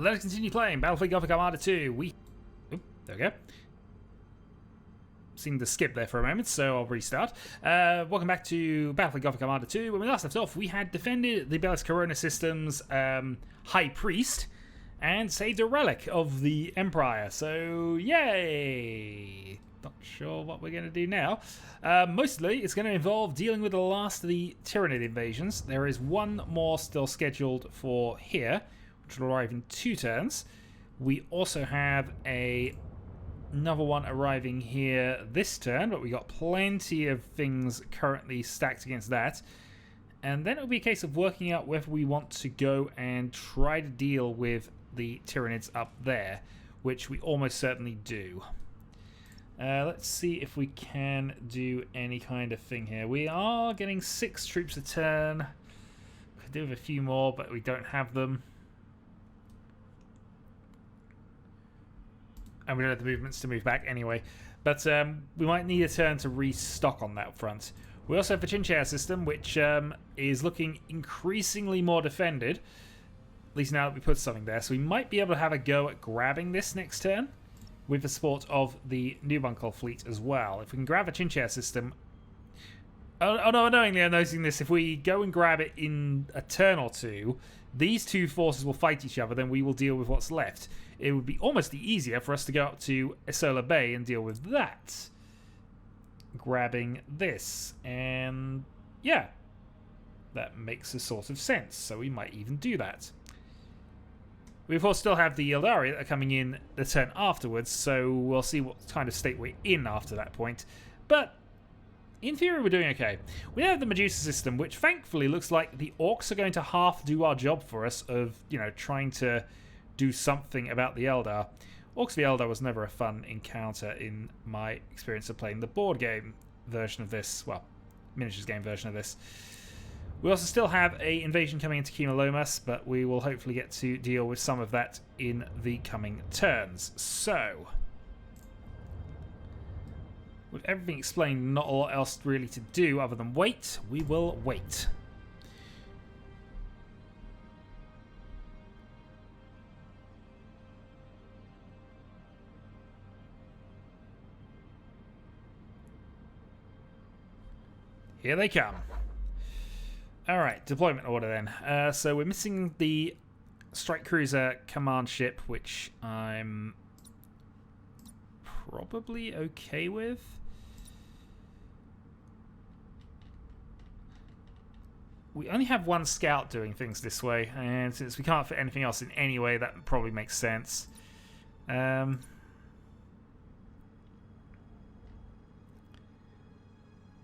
Let us continue playing Battlefleet Gothic Armada 2. Oop, there we go. Seemed to skip there for a moment, so I'll restart. Welcome back to Battlefleet Gothic Armada 2. When we last left off, we had defended the Bellis Corona System's High Priest and saved a relic of the Empire. So, yay! Not sure what we're going to do now. Mostly, it's going to involve dealing with the last of the Tyranid invasions. There is one more still scheduled for here, which will arrive in 2 turns. We also have another one arriving here this turn, but we got plenty of things currently stacked against that. And then it'll be a case of working out whether we want to go and try to deal with the Tyranids up there, which we almost certainly do. Let's see if we can do any kind of thing here. We are getting 6 troops a turn. Could do with a few more, but we don't have them. And we don't have the movements to move back anyway. But we might need a turn to restock on that front. We also have the Chinchilla system, which is looking increasingly more defended. At least now that we put something there. So we might be able to have a go at grabbing this next turn, with the support of the Nubuncle fleet as well. If we can grab a Chinchilla system... Oh no, unknowingly I'm noticing this. If we go and grab it in a turn or two, these 2 forces will fight each other, then we will deal with what's left. It would be almost easier for us to go up to Isola Bay and deal with that. Grabbing this. And yeah, that makes a sort of sense. So we might even do that. We of course still have the Eldari that are coming in the turn afterwards, so we'll see what kind of state we're in after that point. But in theory, we're doing okay. We have the Medusa system, which thankfully looks like the Orcs are going to half do our job for us of, you know, trying to do something about the Eldar. Orcs v Eldar was never a fun encounter in my experience of playing the board game version of this. Well, miniatures game version of this. We also still have an invasion coming into Kima Lomas, but we will hopefully get to deal with some of that in the coming turns. So, with everything explained, not a lot else really to do other than wait. We will wait. Here they come. Alright, deployment order then. So we're missing the strike cruiser command ship, which I'm probably okay with. We only have 1 scout doing things this way, and since we can't fit anything else in anyway, that probably makes sense.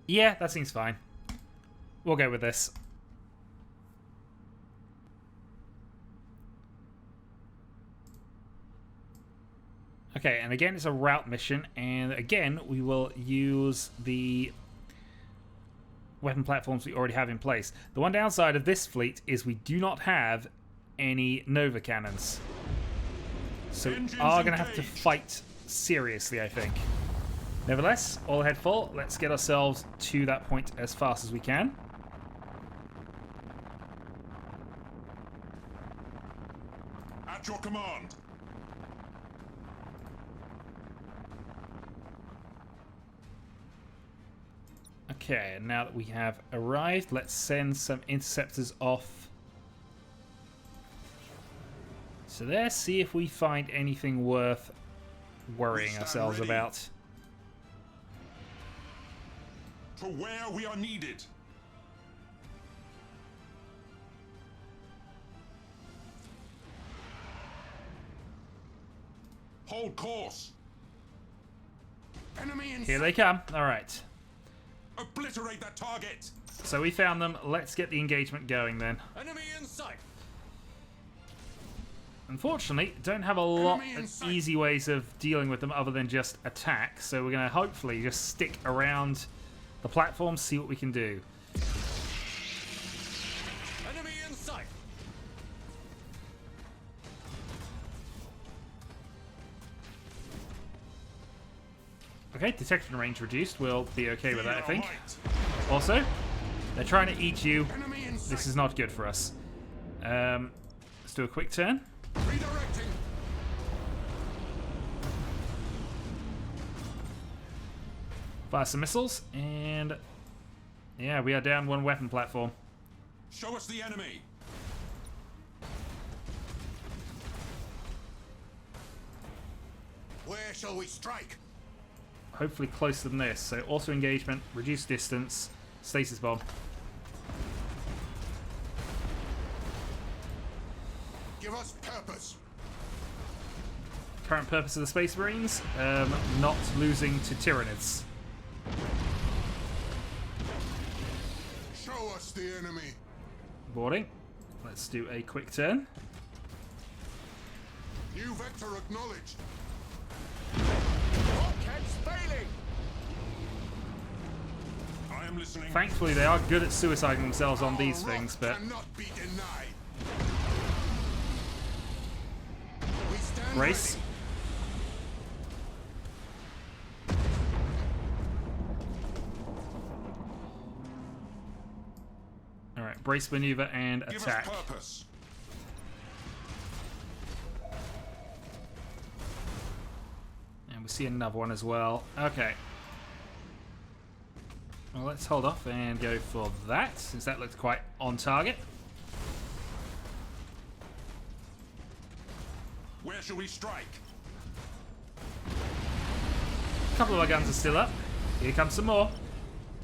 Yeah, that seems fine. We'll go with this. Okay, and again, it's a route mission, and again, we will use the weapon platforms we already have in place. The one downside of this fleet is we do not have any Nova cannons. So we are going to have to fight seriously, I think. Nevertheless, all ahead full. Let's get ourselves to that point as fast as we can. At your command. Okay, and now that we have arrived, let's send some interceptors off. So there, see if we find anything worth worrying ourselves about. To where we are needed. Hold course. Enemy in Here they come. All right. Obliterate that target. So we found them. Let's get the engagement going then. Enemy in sight. Unfortunately, don't have a lot of easy ways of dealing with them other than just attack. So we're going to hopefully just stick around the platform, see what we can do. Enemy in sight. Okay, detection range reduced. We'll be okay with that, I think. Also, they're trying to eat you. This is not good for us. Let's do a quick turn. Redirect Fire some missiles, and yeah, we are down one weapon platform. Show us the enemy. Where shall we strike? Hopefully closer than this. So auto engagement, reduce distance, stasis bomb. Give us purpose. Current purpose of the Space Marines, not losing to Tyranids. Show us the enemy. Boarding. Let's do a quick turn. New vector acknowledged. Rockets failing. I am listening. Thankfully, they are good at suiciding themselves on these Our things, rock but cannot be denied. We stand brace. ready. Alright, brace maneuver and Give attack. us purpose. And we see another one as well. Okay. Well, let's hold off and go for that, since that looked quite on target. Where shall we strike? A couple of our guns are still up. Here comes some more.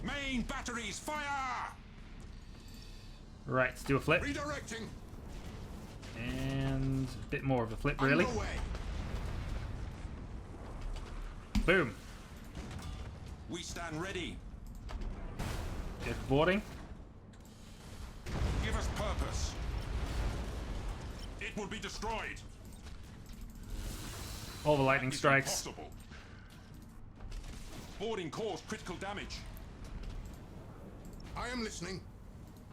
Main batteries, fire! Right, do a flip. Redirecting. And a bit more of a flip, really. Underway. Boom. We stand ready. Good boarding. Give us purpose. It will be destroyed. All the lightning It's strikes. impossible. Boarding caused critical damage. I am listening.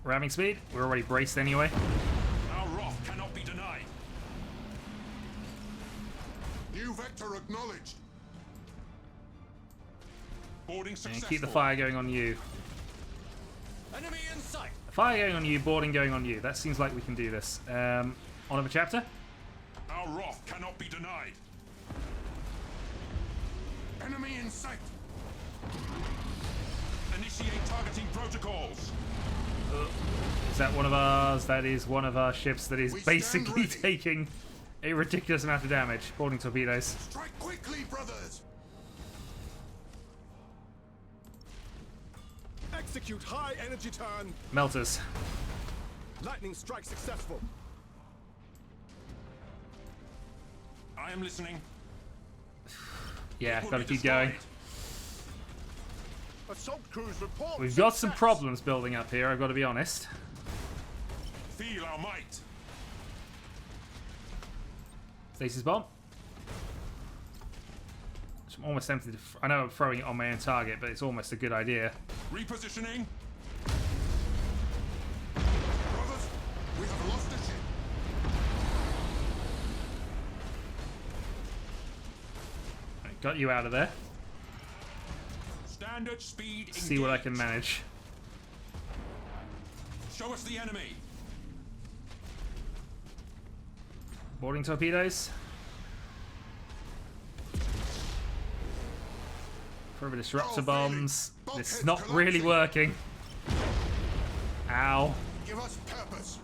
Ramming speed. We're already braced anyway. Our wrath cannot be denied. New vector acknowledged. Boarding successful. And keep the fire going on you. Enemy in sight. Fire going on you, boarding going on you. That seems like we can do this. On of a chapter. Our wrath cannot be denied. Enemy in sight. Initiate targeting protocols. Is that one of ours? That is one of our ships that is We stand basically ready. taking a ridiculous amount of damage. Boarding torpedoes. Strike quickly, brothers. Execute high energy turn. Melters. Lightning strike successful. I am listening. Yeah, Will gotta be keep going. destroyed. Assault crews report. We've got some success. problems building up here, I've got to be honest. Feel our might. Stasis bomb. Which I'm almost tempted to... I know I'm throwing it on my own target, but it's almost a good idea. Repositioning. Brothers, we have lost a ship. Right, got you out of there. Standard speed. See what I can engage. manage. Show us the enemy. Boarding torpedoes. Further disruptor Oh, bombs. really? This is Bulkheads not really collapsing. working. Ow. Give us purpose.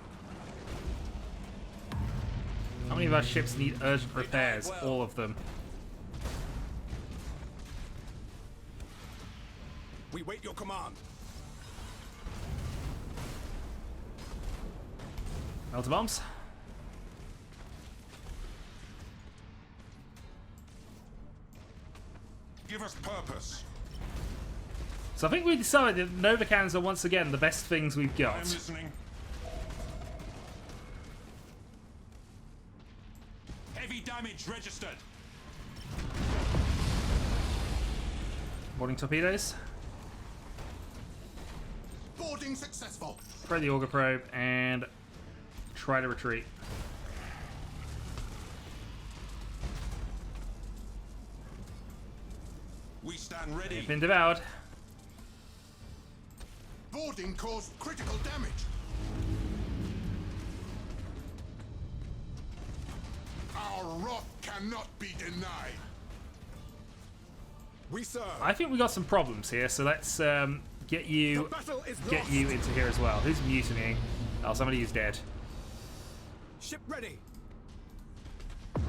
How many of our ships need urgent repairs? well. All of them. We wait your command. Melter bombs. Give us purpose. So I think we decided that Nova cannons are once again the best things we've I am got. listening. Heavy damage registered. Boarding torpedoes. Boarding successful. Throw the auger probe and try to retreat. We stand ready. They've been devoured. Boarding caused critical damage. Our wrath cannot be denied. We serve. I think we got some problems here, so let's get you The battle is lost. into here as well. Who's mutinying? Oh, somebody is dead. Ship ready. Yeah,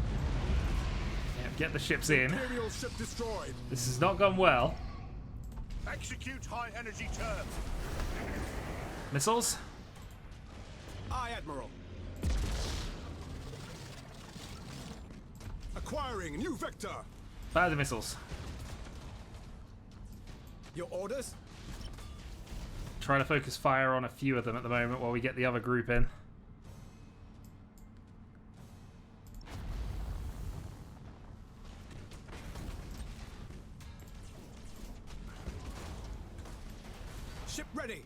get the ships in. Imperial ship destroyed. This has not gone well. Execute high energy turn. Missiles. Aye, Admiral. Acquiring new vector. Fire the missiles. Your orders? Try to focus fire on a few of them at the moment while we get the other group in. Ship ready.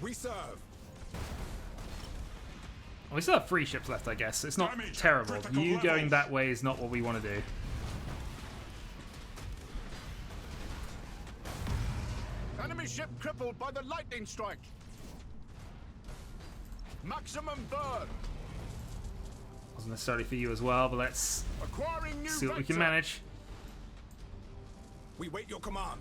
We serve. We still have 3 ships left, I guess. It's not Damage at terrible. critical You going levels. that way is not what we want to do. Enemy ship crippled by the lightning strike. Maximum burn. Wasn't necessarily for you as well, but let's Acquiring new see what we can vector. manage. We wait your command.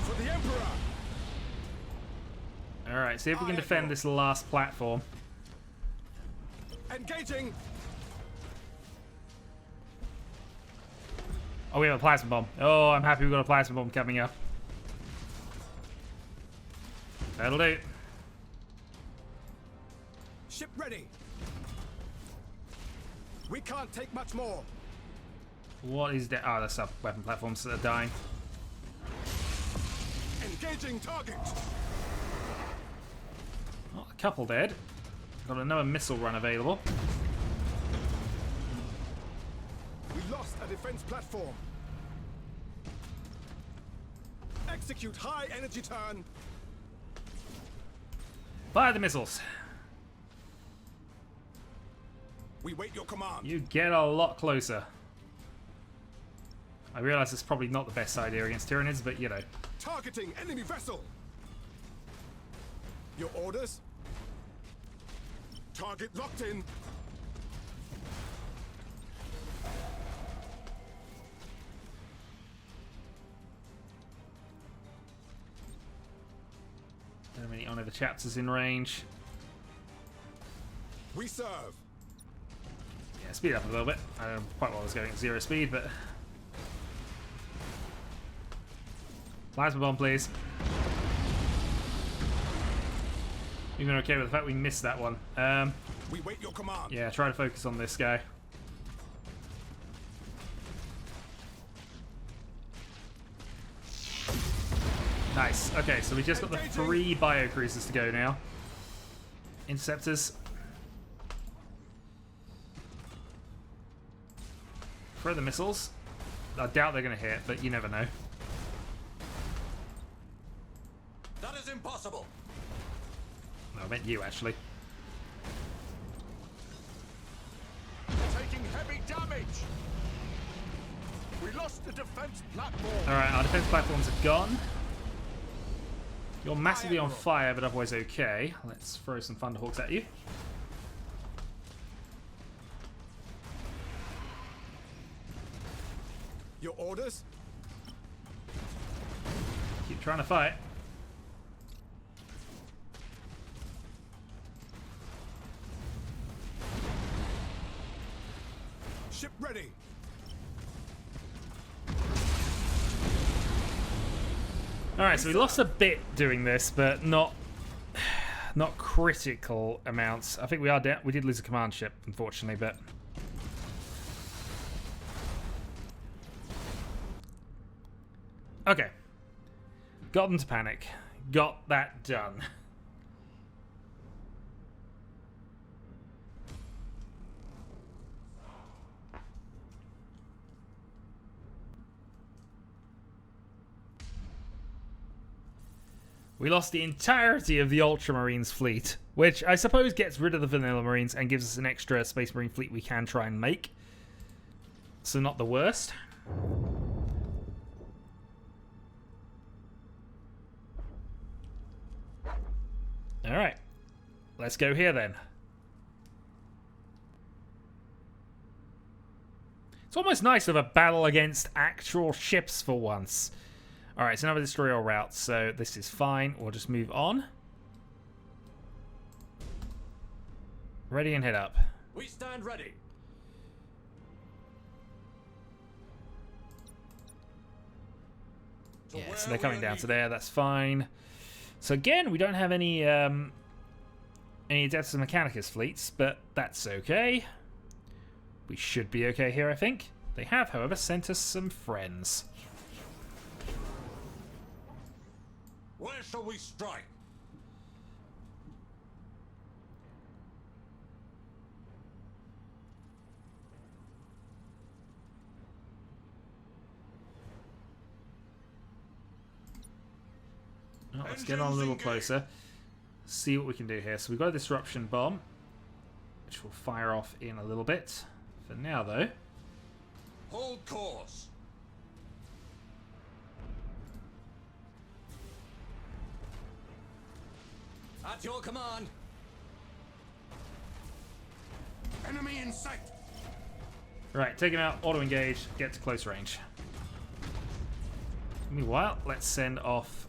For the Emperor. Alright, see if we can Aye, defend Admiral. this last platform. Engaging. Oh, we have a plasma bomb. Oh, I'm happy we've got a plasma bomb coming up. That'll do. Ship ready. We can't take much more. What is that? Oh, that's our weapon platforms that are dying. Engaging target. Oh, a couple dead. Got another missile run available. We lost a defense platform. Execute high energy turn. Fire the missiles. We wait your command. You get a lot closer. I realise it's probably not the best idea against Tyranids, but you know. Targeting enemy vessel. Your orders? Target locked in. How many on the chapters in range? We serve. Yeah, speed up a little bit. I don't know quite what I was going at 0 speed, but plasma bomb, please. Even okay with the fact we missed that one. We wait your command. Yeah, try to focus on this guy. Nice. Okay, so we just got the 3 bio cruisers to go now. Interceptors. Throw the missiles. I doubt they're going to hit, but you never know. That is impossible. No, I meant you, actually. Taking heavy damage. We lost the defense platform. Alright, our defense platforms are gone. You're massively on fire, but otherwise okay. Let's throw some Thunderhawks at you. Your orders? Keep trying to fight. Ship ready. Alright, so we lost a bit doing this, but not critical amounts. I think we did lose a command ship, unfortunately, but okay. Got them to panic. Got that done. We lost the entirety of the Ultramarines fleet, which I suppose gets rid of the Vanilla Marines and gives us an extra Space Marine fleet we can try and make. So not the worst. Alright. Let's go here then. It's almost nice to have a battle against actual ships for once. Alright, it's another destroyer route, so this is fine. We'll just move on. Ready and head up. We stand ready. Yeah, so they're coming down to there, that's fine. So again, we don't have any Adeptus Mechanicus fleets, but that's okay. We should be okay here, I think. They have, however, sent us some friends. Where shall we strike? Oh, let's get on a little closer. See what we can do here. So we've got a disruption bomb, which will fire off in a little bit. For now, though. Hold course. At your command. Enemy in sight. Right, take him out, auto-engage, get to close range. Meanwhile, let's send off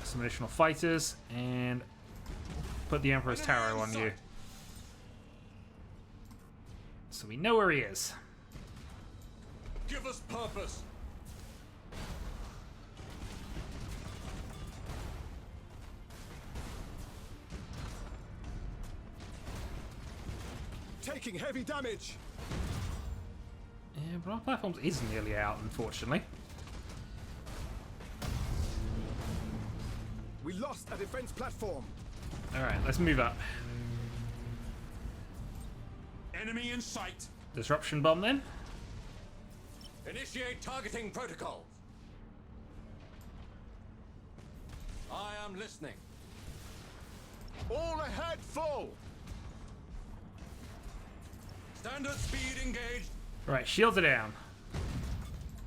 some additional fighters and put the Emperor's Tarot on you. So we know where he is. Give us purpose. Taking heavy damage. Yeah, but our platforms is nearly out, unfortunately. We lost a defense platform. Alright, let's move up. Enemy in sight. Disruption bomb then. Initiate targeting protocol. I am listening. All ahead, full. Standard speed engaged. Right, shields are down.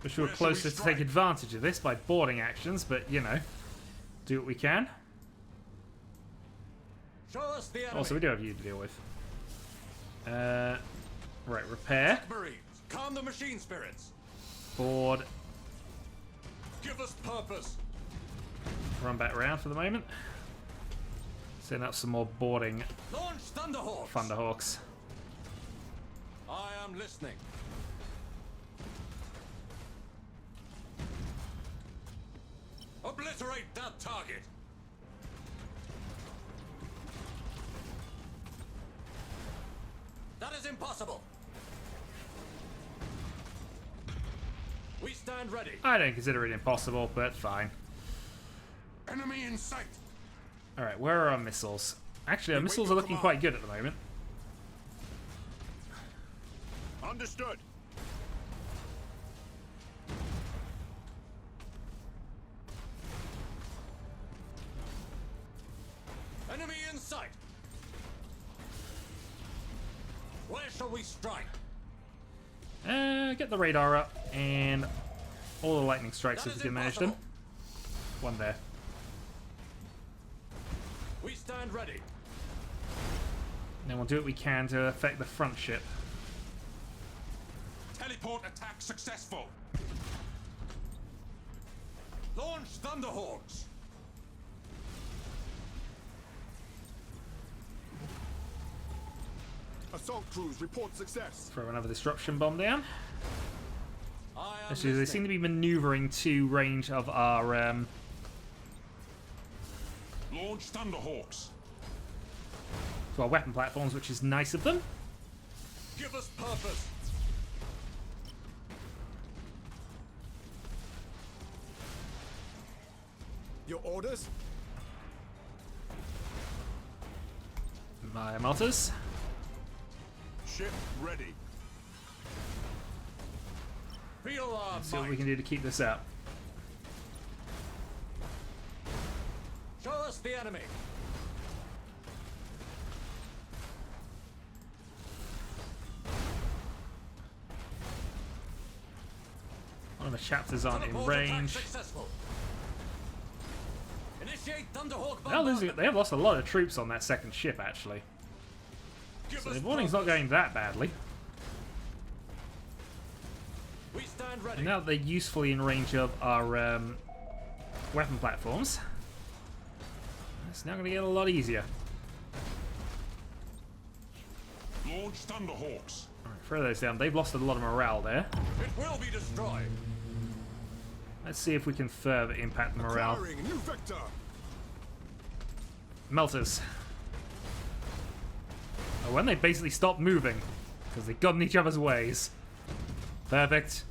Wish we were Where shall we closer to strike? take advantage of this by boarding actions, but you know, do what we can. Show us the enemy. Also, we do have you to deal with. Right, repair. Marines, calm the machine spirits. Board. Give us purpose. Run back round for the moment. Send up some more boarding Launch Thunderhawks. Thunderhawks. I am listening. Obliterate that target. That is impossible. We stand ready. I don't consider it impossible, but fine. Enemy in sight. Alright, where are our missiles? Actually, our missiles are looking quite good at the moment. Understood. Enemy in sight. Where shall we strike? Get the radar up and all the lightning strikes That if is we can manage them. impossible. One there. We stand ready. Then we'll do what we can to affect the front ship. Teleport attack successful. Launch Thunderhawks. Assault crews report success. Throw another disruption bomb down. I am Actually, they seem listening. to be maneuvering to range of our Launch Thunderhawks. to our weapon platforms, which is nice of them. Give us purpose. Your orders? My mortars. Ship ready. Feel our See what we might. can do to keep this up. Show us the enemy. One of the chapters aren't in Teleport attack range. successful. Initiate Thunderhawk They have lost a lot of troops on that second ship, actually. So the warning's not going that badly. We stand ready. And now that they're usefully in range of our weapon platforms, it's now going to get a lot easier. Launch Thunderhawks. Alright, throw those down. They've lost a lot of morale there. It will be destroyed. Let's see if we can further impact the morale. Acquiring a new vector. Melters. Oh, when they basically stopped moving because they got in each other's ways. Perfect.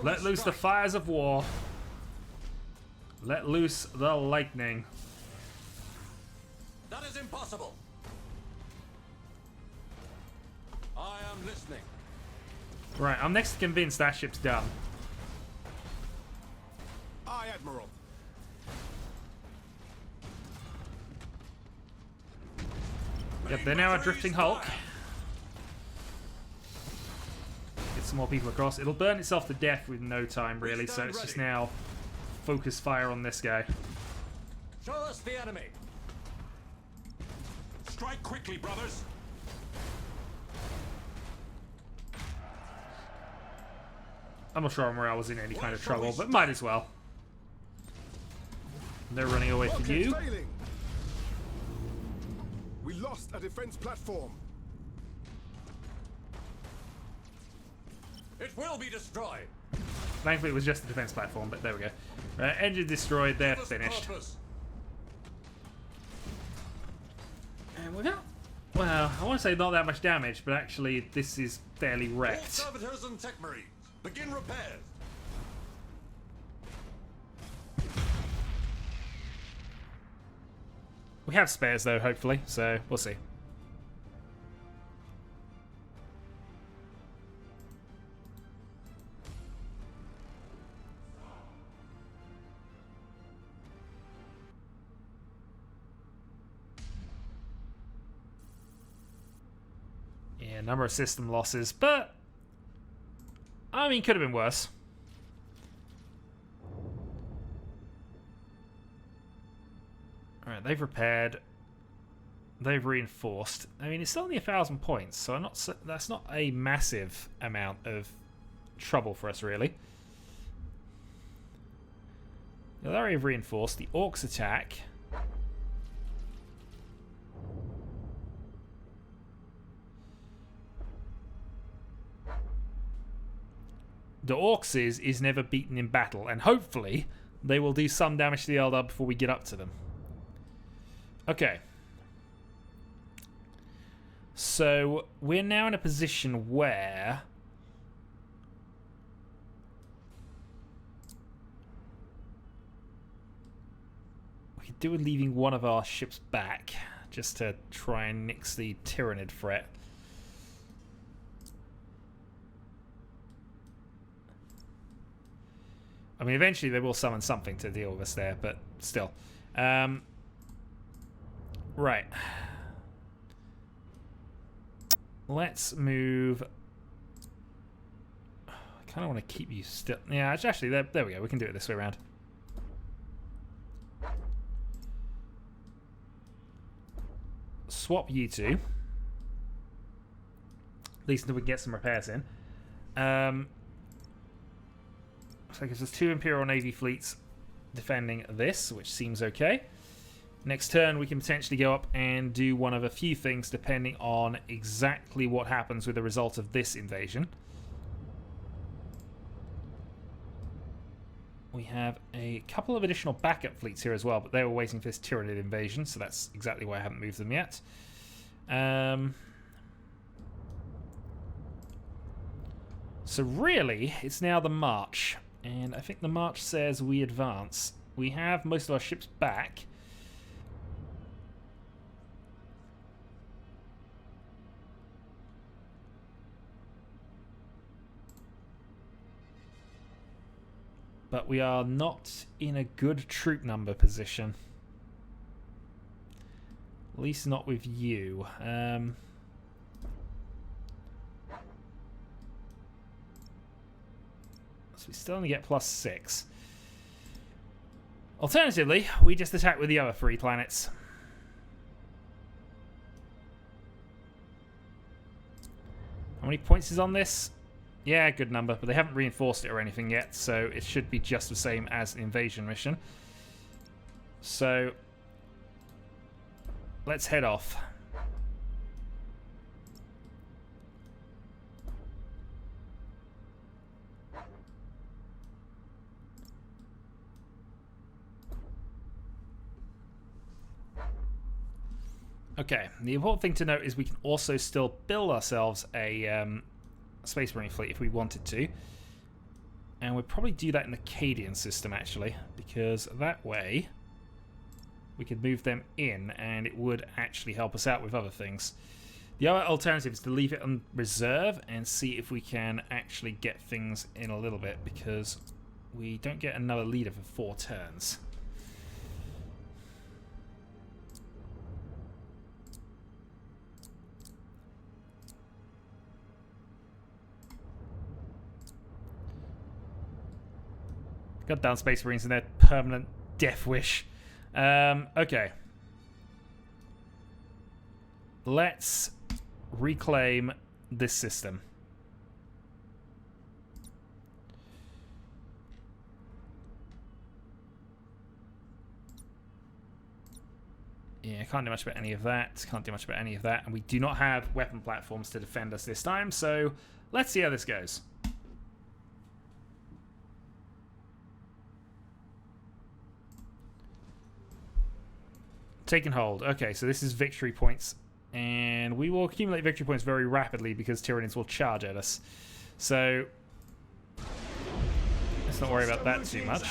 Let loose the fires of war. Let loose the lightning. That is impossible. I am listening. Right, I'm next convinced that ship's done. Aye, Admiral. Yep, they're now a drifting hulk. Get some more people across. It'll burn itself to death with no time, really, so it's just now focus fire on this guy. Show us the enemy. Strike quickly, brothers. I'm not sure our morale was in any kind of trouble, but might as well. They're running away from you. Failing. We lost a defense platform. It will be destroyed. Thankfully, it was just a defense platform, but there we go. Right, engine destroyed. They're finished. And we got, well, I want to say not that much damage, but actually, this is fairly All wrecked. servitors and tech marines, begin repairs. We have spares, though, hopefully, so we'll see. Yeah, number of system losses, but I mean, could have been worse. Alright, they've repaired. They've reinforced. I mean, it's still only 1,000 points, so that's not a massive amount of trouble for us, really. Now, they have reinforced. The Orcs attack. The Orcs is never beaten in battle, and hopefully they will do some damage to the Eldar before we get up to them. Okay. So we're now in a position where we could do with leaving one of our ships back just to try and nix the Tyrannid threat. I mean, eventually they will summon something to deal with us there, but still. Right. Let's move. I kind of want to keep you still. Yeah, actually, there we go. We can do it this way around. Swap you two. At least until we get some repairs in. So I guess there's 2 Imperial Navy fleets defending this, which seems okay. Next turn, we can potentially go up and do one of a few things depending on exactly what happens with the result of this invasion. We have a couple of additional backup fleets here as well, but they were waiting for this Tyrannid invasion, so that's exactly why I haven't moved them yet. So really, it's now the march. And I think the march says we advance. We have most of our ships back. But we are not in a good troop number position. At least not with you. So we still only get +6. Alternatively, we just attack with the other 3 planets. How many points is on this? Yeah, good number, but they haven't reinforced it or anything yet, so it should be just the same as an invasion mission. So, let's head off. Okay, the important thing to note is we can also still build ourselves a Space Marine fleet if we wanted to. And we'd probably do that in the Cadian system, actually, because that way we could move them in and it would actually help us out with other things. The other alternative is to leave it on reserve and see if we can actually get things in a little bit, because we don't get another leader for 4 turns. Got down Space Marines and their permanent death wish. Okay. Let's reclaim this system. Yeah, can't do much about any of that. Can't do much about any of that. And we do not have weapon platforms to defend us this time, so let's see how this goes. Taken hold. Okay, so this is victory points. And we will accumulate victory points very rapidly because Tyranids will charge at us. So, let's not worry about that too much.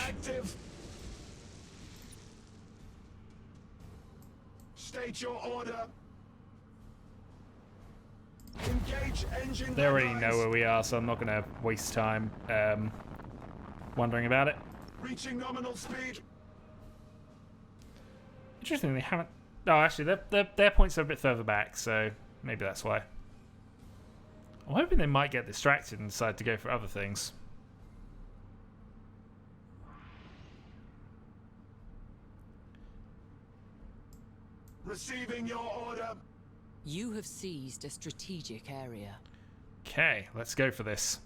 State your order. Engage engine. They already know where we are, so I'm not going to waste time wondering about it. Reaching nominal speed. Interesting, they haven't... Oh, actually, their points are a bit further back, so maybe that's why. I'm hoping they might get distracted and decide to go for other things. Receiving your order. You have seized a strategic area. Okay, let's go for this.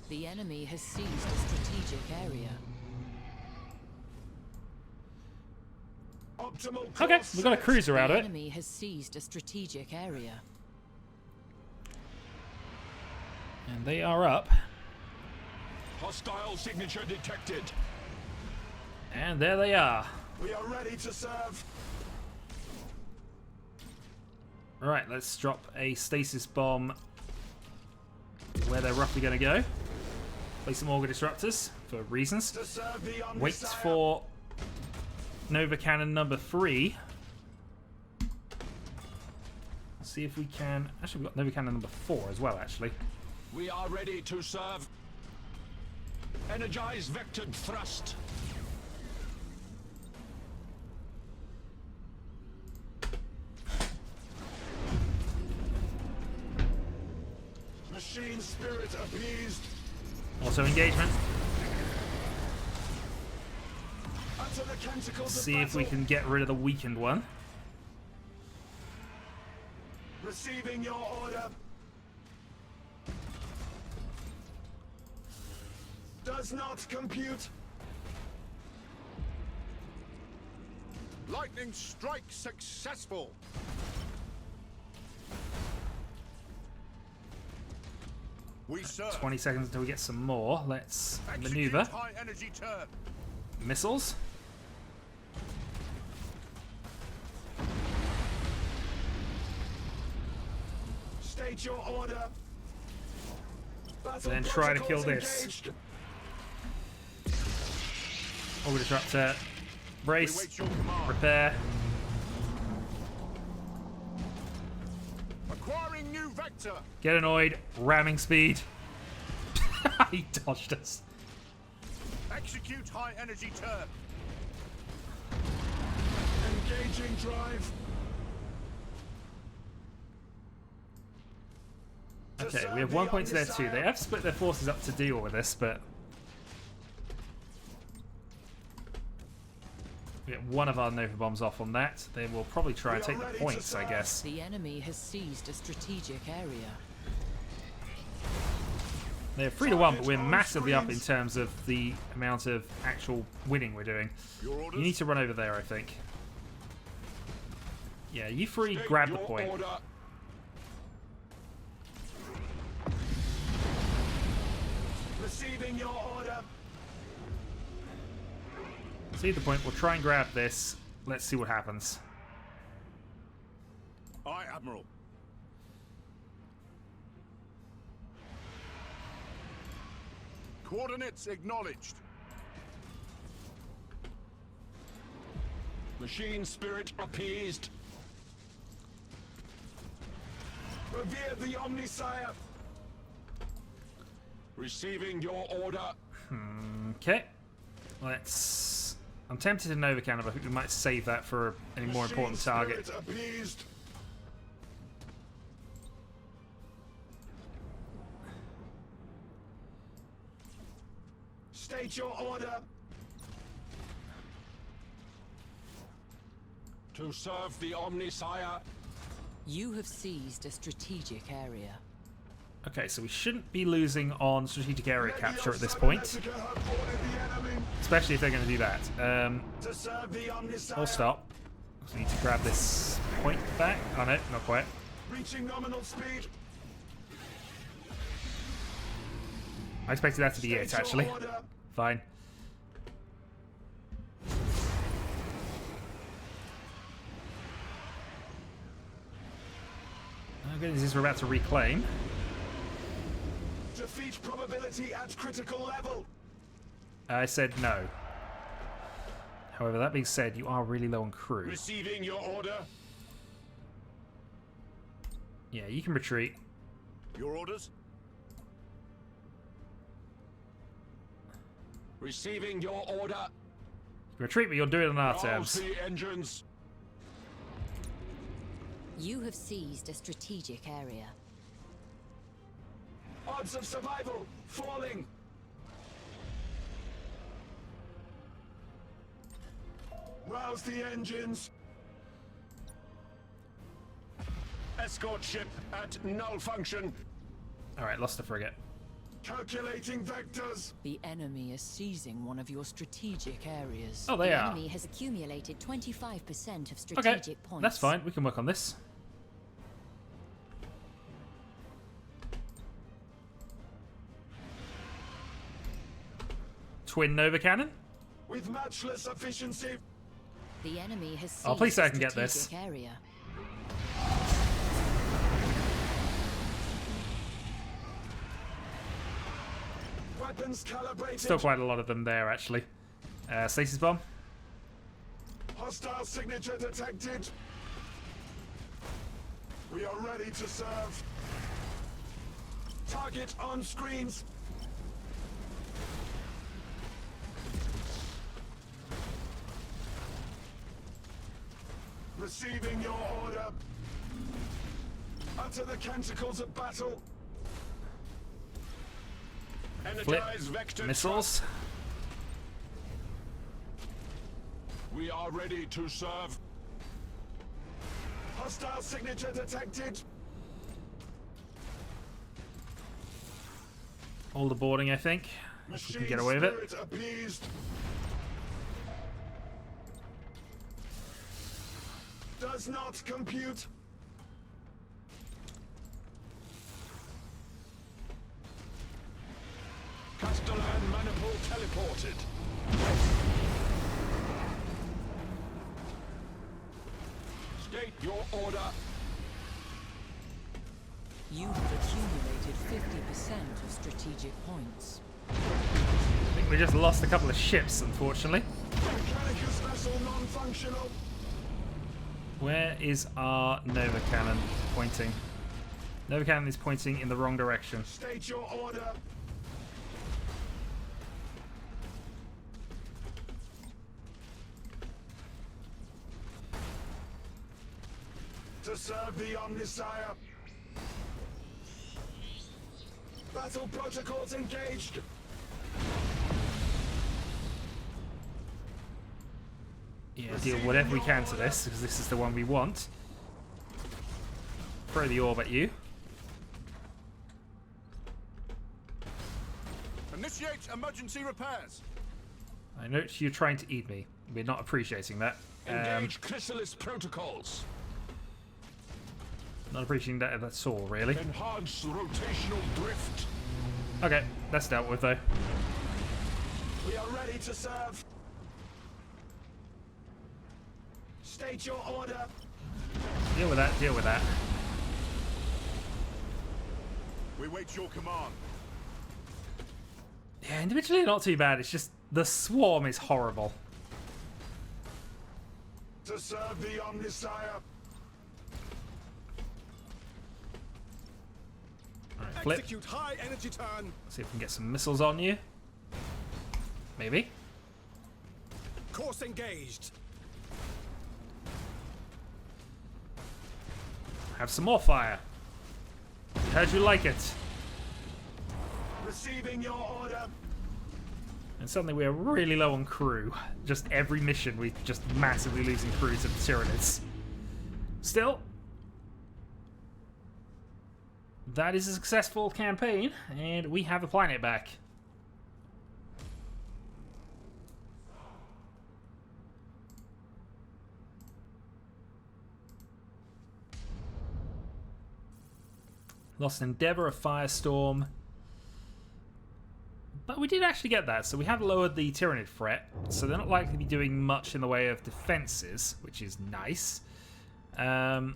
The enemy has seized a strategic area. Optimal Okay, course we've got a set. cruiser out The of it. enemy has seized a strategic area. And they are up. Hostile signature detected. And there they are. We are ready to serve. Right, let's drop a stasis bomb where they're roughly going to go. Place some Auger Disruptors for reasons. To serve the Wait Omnisire. for Nova Cannon number 3. See if we can... Actually, we've got Nova Cannon number 4 as well, actually. We are ready to serve. Energize vectored thrust. Machine spirit appeased. Also engagement. Utter the canticles See of if we battle. can get rid of the weakened one. Receiving your order. Does not compute. Lightning strike successful. We serve. 20 seconds until we get some more. Let's maneuver. High energy turn. Missiles. State your order. Battle Then try to kill protocols this. engaged. Auger Disruptor. We Brace. wait your command. Repair. Acquiring new vector. Get annoyed. Ramming speed. He dodged us. Execute high energy turn. Engaging drive. Okay, we have 1 point to their 2. They have split their forces up to deal with this, but we get one of our Nova Bombs off on that. They will probably try and take the points, I guess. The enemy has seized a strategic area. They're 3-1, but we're massively up in terms of the amount of actual winning we're doing. Your orders? You need to run over there, I think. Yeah, you three grab the point. Order. Receiving your order. See the point. We'll try and grab this. Let's see what happens. Aye, Admiral. Coordinates acknowledged. Machine spirit appeased. Revere the Omnisire. Receiving your order. Okay. Let's... I'm tempted to Nova Cannon, but I think we might save that for any more important target. Spirit appeased. State your order. To serve the Omnisire. You have seized a strategic area. Okay, so we shouldn't be losing on strategic area capture at this point. Especially if they're going to do that. To serve the Omnisire. I'll stop. So we need to grab this point back. Oh no, not quite. Reaching nominal speed. I expected that to be it, actually. Fine. Oh goodness, this we're about to reclaim. Defeat probability at critical level. I said no. However, that being said, you are really low on crew. Receiving your order. Yeah, you can retreat. Your orders? Receiving your order. You can retreat, but you'll do it on our terms. Rouse the engines. You have seized a strategic area. Odds of survival falling. Rouse the engines. Escort ship at null function. Alright, lost the frigate. Calculating vectors. The enemy is seizing one of your strategic areas. Oh, they The are. enemy has accumulated 25% of Okay, strategic points. that's fine. We can work on this. Twin Nova Cannon. With matchless efficiency. The enemy has seized Oh, please say a I can get this. strategic area. Weapons calibrated. Still quite a lot of them there, actually. Stasis Bomb. Hostile signature detected. We are ready to serve. Target on screens. Receiving your order. Utter the canticles of battle. Flip. Energize vector. Missiles. We are ready to serve. Hostile signature detected. All the boarding, I think. If we can get away with it. Spirit appeased. Does not compute. Castellan manifold teleported. State your order. You have accumulated 50% of strategic points. I think we just lost a couple of ships, unfortunately. Mechanicus vessel non-functional. Where is our Nova Cannon pointing? Nova Cannon is pointing in the wrong direction. State your order. To serve the Omnisire. battle protocols engaged. Yeah, deal whatever we can to this, because this is the one we want. Throw the orb at you. Initiate emergency repairs. I note you're trying to eat me. We're not appreciating that. Engage Chrysalis protocols. Not appreciating that at all, really. Enhance rotational drift. Okay, that's dealt with, though. We are ready to serve. State your order. Deal with that, deal with that. We wait your command. Yeah, individually not too bad. It's just the swarm is horrible. To serve the Omnissiah. Alright, flip. Execute high energy turn. See if we can get some missiles on you. Maybe. Course engaged. Have some more fire. How'd you like it? Receiving your order. And suddenly we're really low on crew. Just every mission we're just massively losing crew to the Tyranids. Still, that is a successful campaign, and we have the planet back. Lost an Endeavour, a Firestorm. But we did actually get that, so we have lowered the Tyranid threat, so they're not likely to be doing much in the way of defences, which is nice. Yeah,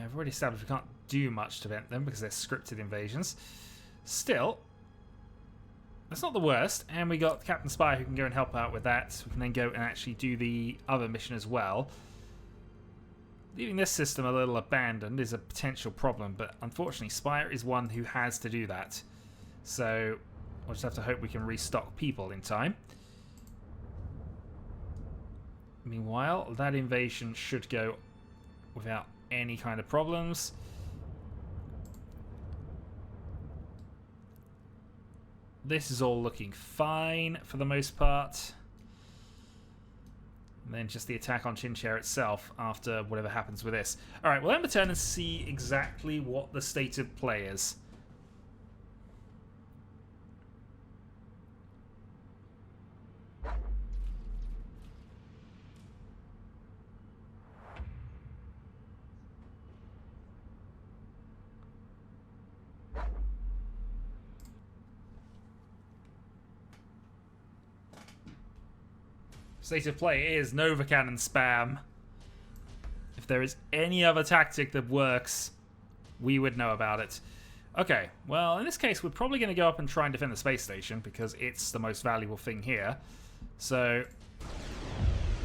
I've already established we can't do much to prevent them because they're scripted invasions. Still, that's not the worst, and we got Captain Spy who can go and help out with that. We can then go and actually do the other mission as well. Leaving this system a little abandoned is a potential problem, but unfortunately Spire is one who has to do that. So we'll just have to hope we can restock people in time. Meanwhile, that invasion should go without any kind of problems. This is all looking fine for the most part. And then just the attack on Chinchair itself after whatever happens with this. Alright, we'll end the turn and see exactly what the state of play is. State of play is Nova Cannon spam. If there is any other tactic that works, we would know about it. Okay, well, in this case, we're probably going to go up and try and defend the space station because it's the most valuable thing here. So,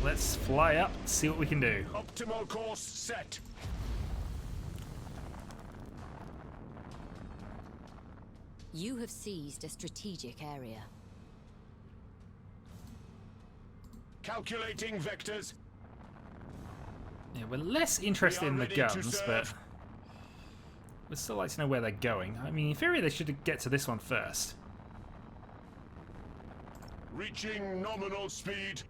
let's fly up, see what we can do. Optimal course set. You have seized a strategic area. Calculating vectors. Yeah, we're less interested in the guns, but we'd still like to know where they're going. I mean, in theory, they should get to this one first. Reaching nominal speed.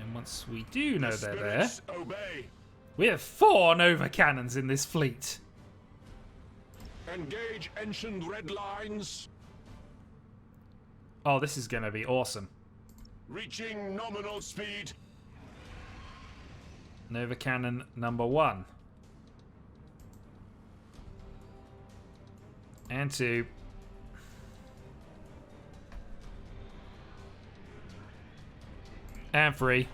And once we do know they're there, Spirits obey. we have 4 Nova Cannons in this fleet. Engage ancient red lines. Oh, this is going to be awesome. Reaching nominal speed. Nova Cannon number 1. And 2. And 3.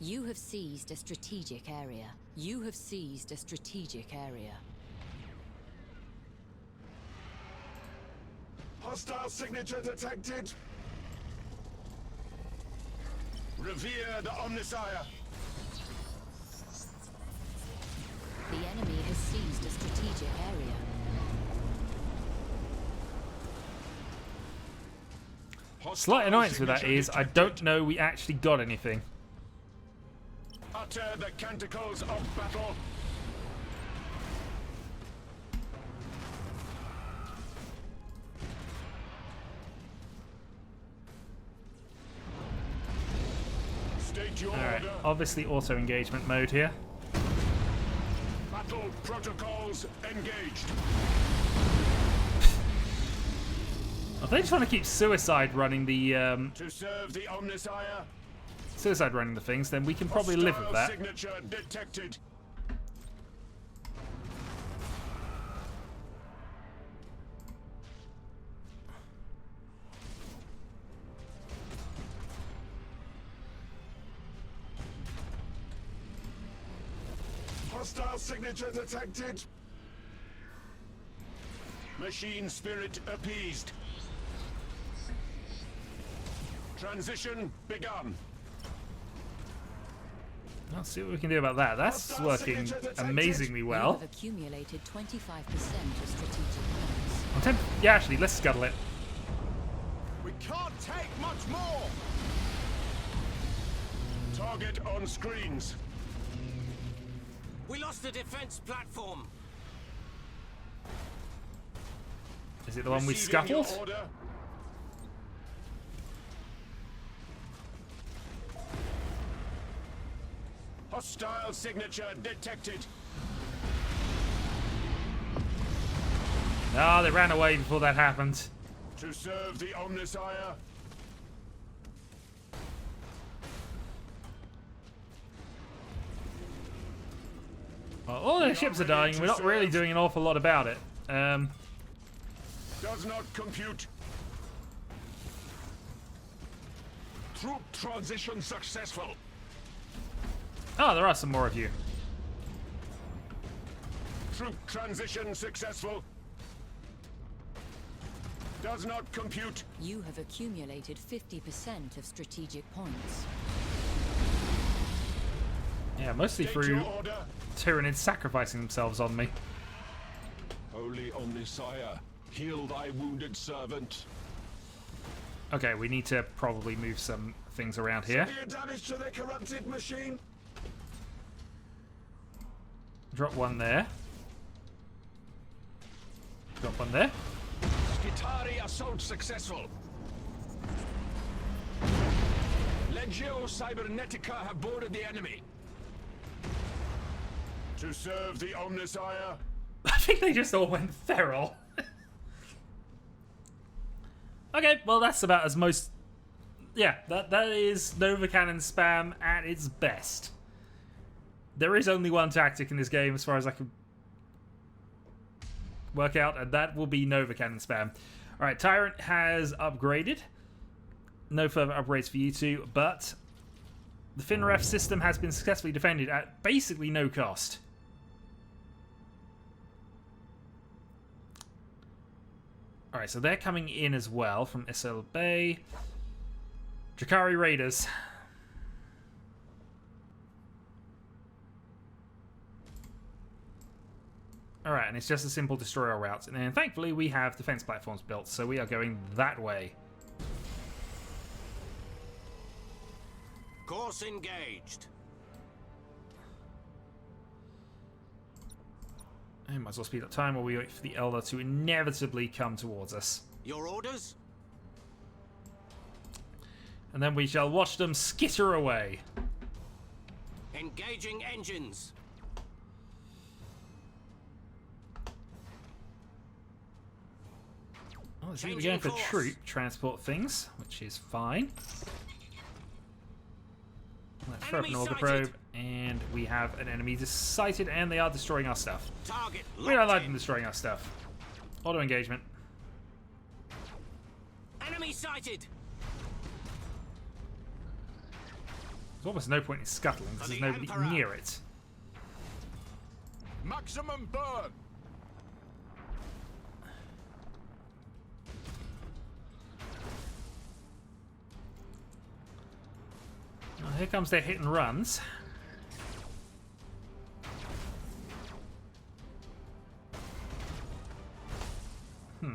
You have seized a strategic area. You have seized a strategic area. Hostile signature detected. Revere the Omnissiah. The enemy has seized a strategic area. Slight annoyance with that is I don't know we actually got anything. Utter the canticles of battle. State your Alright, order. obviously auto engagement mode here. Battle protocols engaged. If they just want to keep suicide running the To serve the Omnissiah. suicide running the things, then we can probably live with Hostile that. signature detected. Hostile signature detected. Machine spirit appeased. Transition begun. Let's see what we can do about that. That's Hostile working signature detected. amazingly You well. have accumulated 25% of strategic points. Yeah, actually, let's scuttle it. We can't take much more. Target on screens. We lost the defense platform. Is it the one we Receiving your scuttled? order. Hostile signature detected. No, they ran away before that happened. To serve the Omnissiah. Well, all their ships are dying. We're not really doing an awful lot about it. Does not compute. Troop transition successful. Oh, there are some more of you. Troop transition successful. Does not compute. You have accumulated 50% of strategic points. Yeah, mostly State through your order. Tyranids sacrificing themselves on me. Holy Omnissiah, heal thy wounded servant. Okay, we need to probably move some things around here. Severe damage to the corrupted machine. Drop one there. Drop one there. Skitari assault successful. Legio Cybernetica have boarded the enemy. To serve the Omnissiah. I think they just all went feral. Okay, well that's about as most... Yeah, that is Nova Cannon spam at its best. There is only one tactic in this game as far as I can work out, and that will be Nova Cannon spam. Alright, Tyrant has upgraded. No further upgrades for you two, but the FinRef system has been successfully defended at basically no cost. Alright, so they're coming in as well from SL Bay. Drakari Raiders. Alright, and it's just a simple destroyer route. And then thankfully we have defense platforms built, so we are going that way. Course engaged. I might as well speed up time while we wait for the Elder to inevitably come towards us. Your orders? And then we shall watch them skitter away. Engaging engines. Oh, so we're going for troop transport things, which is fine. Let's throw up an Enemy auger sighted. probe, and we have an enemy sighted, and they are destroying our stuff. Target We don't locked like in. them destroying our stuff. Auto engagement. Enemy sighted. There's almost no point in scuttling because For there's the nobody Emperor. near it. Maximum burn. Well, here comes their hit and runs. If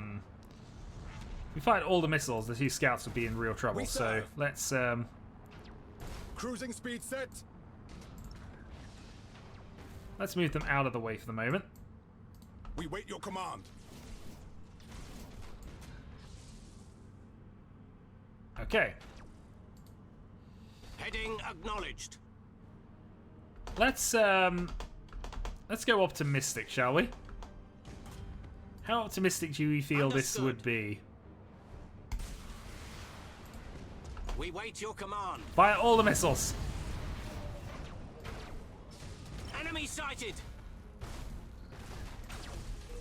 we fired all the missiles, the two scouts would be in real trouble. So let's Cruising speed set. let's move them out of the way for the moment. We wait your command. Okay. Heading acknowledged. Let's go optimistic, shall we? How optimistic do we feel this would be? We wait your command. Fire all the missiles. Enemy sighted.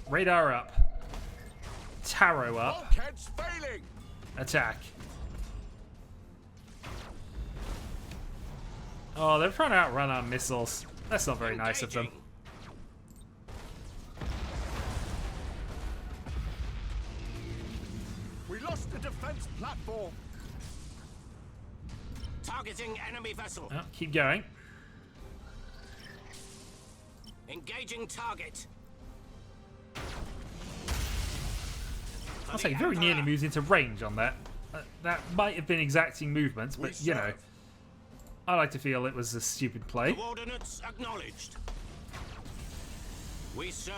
Radar up. Tarot up. Bulkheads failing. Attack. Oh, they're trying to outrun our missiles. That's not very nice of them. Engaging. We lost the defense platform. Targeting enemy vessel. Oh, keep going. Engaging target. I'll say, very nearly moves into range on that. That might have been exacting movements, but you know, I like to feel it was a stupid play. Coordinates acknowledged. We serve.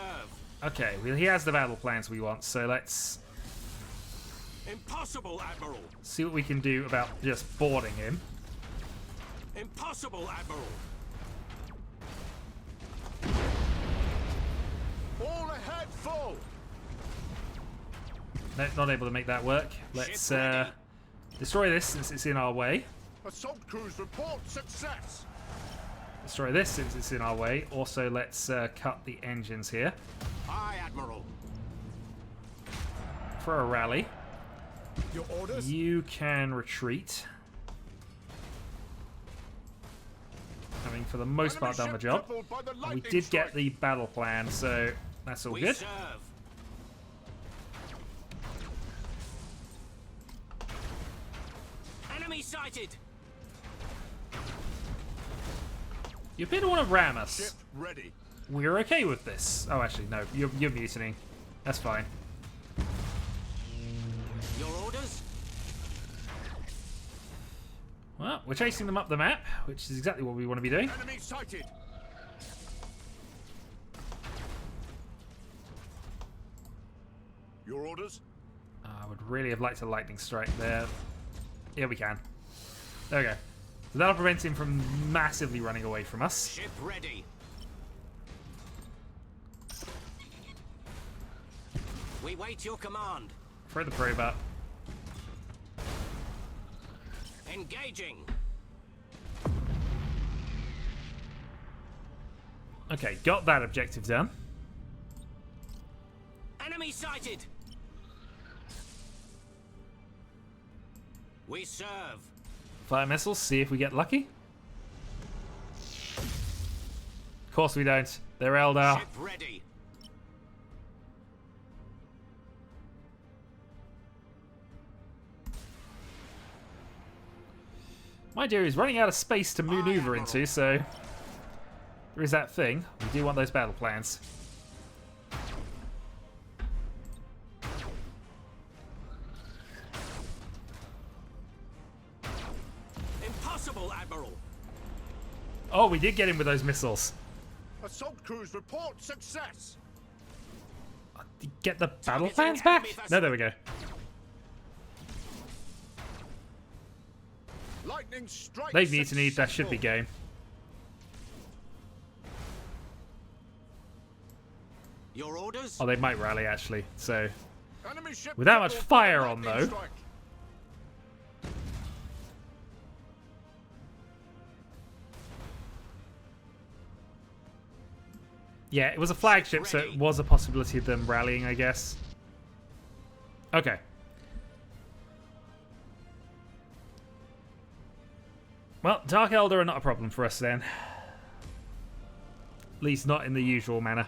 Okay, well, he has the battle plans we want, so let's Impossible, Admiral. see what we can do about just boarding him. Impossible, Admiral. All ahead, full. No, not able to make that work. Let's Ship ready. destroy this since it's in our way. Assault crews report success. Destroy this since it's in our way. Also, let's cut the engines here Aye, Admiral. for a rally. Your orders? You can retreat. Having, for the most part, done the job. And we did get the battle plan, so that's all We good. serve. Enemy sighted. You appear to want to ram us. Ship ready. We're okay with this. Oh, actually, no. You're mutinying. That's fine. Your orders? Well, we're chasing them up the map, which is exactly what we want to be doing. Enemy sighted. Your orders? I would really have liked a lightning strike there. Yeah, we can. There we go. So that'll prevent him from massively running away from us. Ship ready. We wait your command. Throw the probe up. Engaging. Okay, got that objective done. Enemy sighted. We serve. Fire missiles, see if we get lucky. Of course we don't. They're Eldar. Ship ready. My idea is running out of space to maneuver into, so there is that thing. We do want those battle plans. Impossible, Admiral. Oh, we did get him with those missiles. Assault crews report success. Did you get the battle Targeting plans back? enemy vessel. No, there we go. Lightning strike. They've mutinied. That should be game. Your orders? Oh, they might rally actually. So Enemy ship with that much crippled fire by on, lightning though. strike. yeah, it was a flagship, so it was a possibility of them rallying, I guess. Okay. Well, Dark Eldar are not a problem for us then. At least not in the usual manner.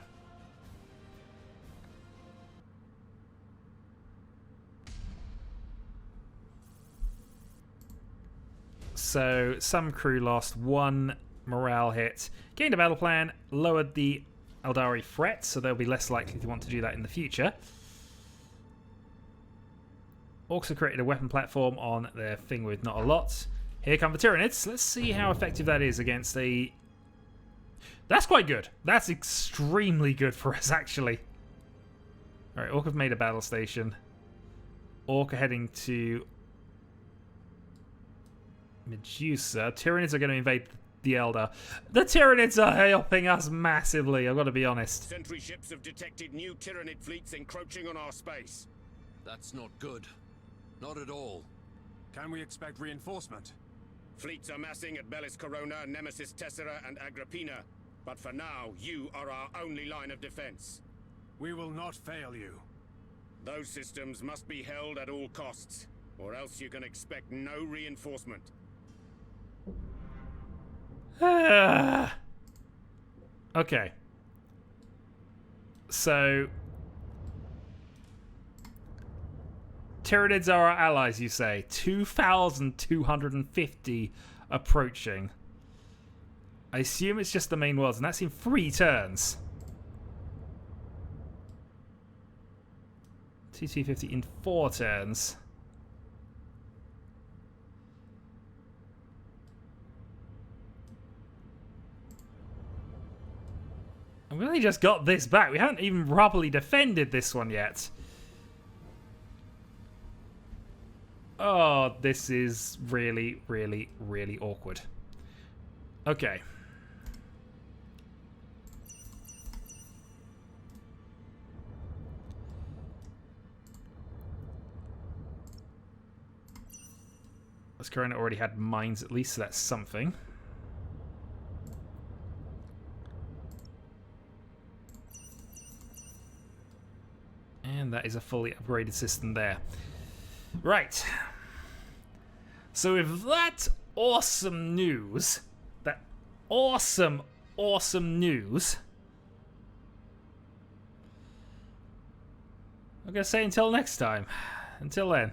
So, some crew lost, 1 morale hit. Gained a battle plan, lowered the Eldari threat, so they'll be less likely to want to do that in the future. Orcs have created a weapon platform on their thing with not a lot. Here come the Tyranids. Let's see how effective that is against a That's quite good. That's extremely good for us, actually. Alright, Orc have made a battle station. Orc are heading to Medusa. Tyranids are going to invade the Elder. The Tyranids are helping us massively, I've got to be honest. Sentry ships have detected new Tyranid fleets encroaching on our space. That's not good. Not at all. Can we expect reinforcement? Fleets are massing at Bellis Corona, Nemesis Tessera, and Agrippina. But for now, you are our only line of defense. We will not fail you. Those systems must be held at all costs, or else you can expect no reinforcement. Okay. So Tyranids are our allies, you say. 2,250 approaching. I assume it's just the main worlds, and that's in 3 turns. 2,250 in 4 turns. And we only just got this back. We haven't even properly defended this one yet. Oh, this is really, really, really awkward. Okay. This Corona already had mines at least, so that's something. And that is a fully upgraded system there. Right. So with that awesome news, that awesome news, I'm going to say until next time. Until then.